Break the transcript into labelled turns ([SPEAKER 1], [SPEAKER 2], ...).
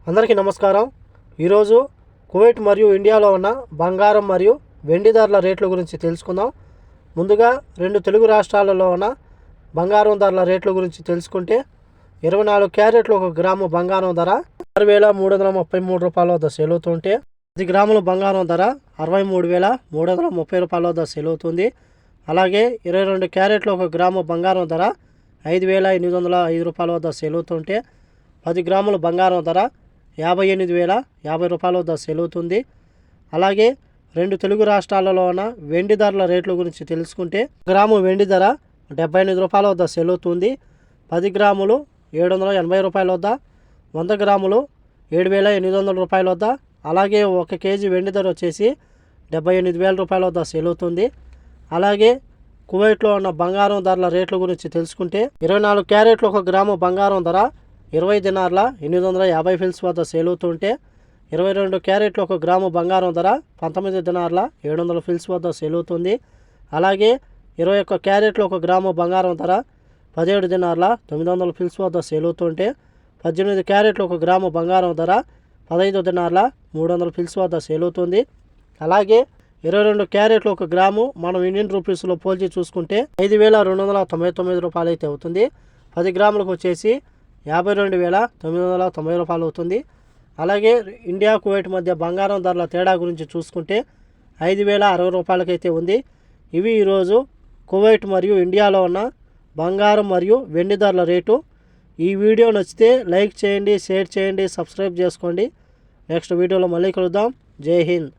[SPEAKER 1] అందరికీ నమస్కారం. ఈరోజు కువైట్ మరియు ఇండియాలో ఉన్న బంగారం మరియు వెండి ధరల రేట్ల గురించి తెలుసుకుందాం. ముందుగా రెండు తెలుగు రాష్ట్రాలలో ఉన్న బంగారం ధరల రేట్ల గురించి తెలుసుకుంటే 24 క్యారెట్లు 1 గ్రాము బంగారం ధర 6,333 రూపాయల వద్ద సేల్ అవుతుంటే 10 గ్రాముల బంగారం ధర 63,330 రూపాయల వద్ద సేల్ అవుతుంది. అలాగే 22 క్యారెట్లు 1 గ్రాము బంగారం ధర 5,805 రూపాయల వద్ద సేల్ అవుతుంటే 10 గ్రాముల బంగారం ధర 58,050 రూపాయల వద్ద సేల్ అవుతుంది. అలాగే రెండు తెలుగు రాష్ట్రాలలో ఉన్న వెండి ధరల రేట్ల గురించి తెలుసుకుంటే గ్రాము వెండి ధర 78 రూపాయల వద్ద సేల్ అవుతుంది. 10 గ్రాములు 780 రూపాయల వద్ద, 100 గ్రాములు 7,800 రూపాయల వద్ద, అలాగే 1 కేజీ వెండి ధర వచ్చేసి 78,000 రూపాయల వద్ద సేల్ అవుతుంది. అలాగే కువైట్లో ఉన్న బంగారం ధరల రేట్ల గురించి తెలుసుకుంటే 24 క్యారెట్లు 1 గ్రాము బంగారం ధర 20 దినార్ల 850 ఫిల్స్ వద్ద సేల్ అవుతుంటే 22 క్యారెట్లు 1 గ్రాము బంగారం ధర 19 దినార్ల 700 ఫిల్స్ వద్ద సేల్ అవుతుంది. అలాగే 21 క్యారెట్లు 1 గ్రాము బంగారం ధర 17 దినార్ల 900 ఫిల్స్ వద్ద సేల్ అవుతుంటే 18 క్యారెట్లు 1 గ్రాము బంగారం ధర 15 దినార్ల 300 ఫిల్స్ వద్ద సేల్ అవుతుంది. అలాగే 22 క్యారెట్లు 1 గ్రాము మనం ఇండియన్ రూపీస్లో పోల్చి చూసుకుంటే 5,299 రూపాయలు అయితే అవుతుంది. 10 గ్రాములకు వచ్చేసి 52,990 రూపాయలు అవుతుంది. అలాగే ఇండియా కువైట్ మధ్య బంగారం ధరల తేడా గురించి చూసుకుంటే 5,060 రూపాయలకైతే ఉంది. ఇవి ఈరోజు కువైట్ మరియు ఇండియాలో ఉన్న బంగారం మరియు వెండి ధరల రేటు. ఈ వీడియో నచ్చితే లైక్ చేయండి, షేర్ చేయండి, సబ్స్క్రైబ్ చేసుకోండి. నెక్స్ట్ వీడియోలో మళ్ళీ కలుద్దాం. జై హింద్.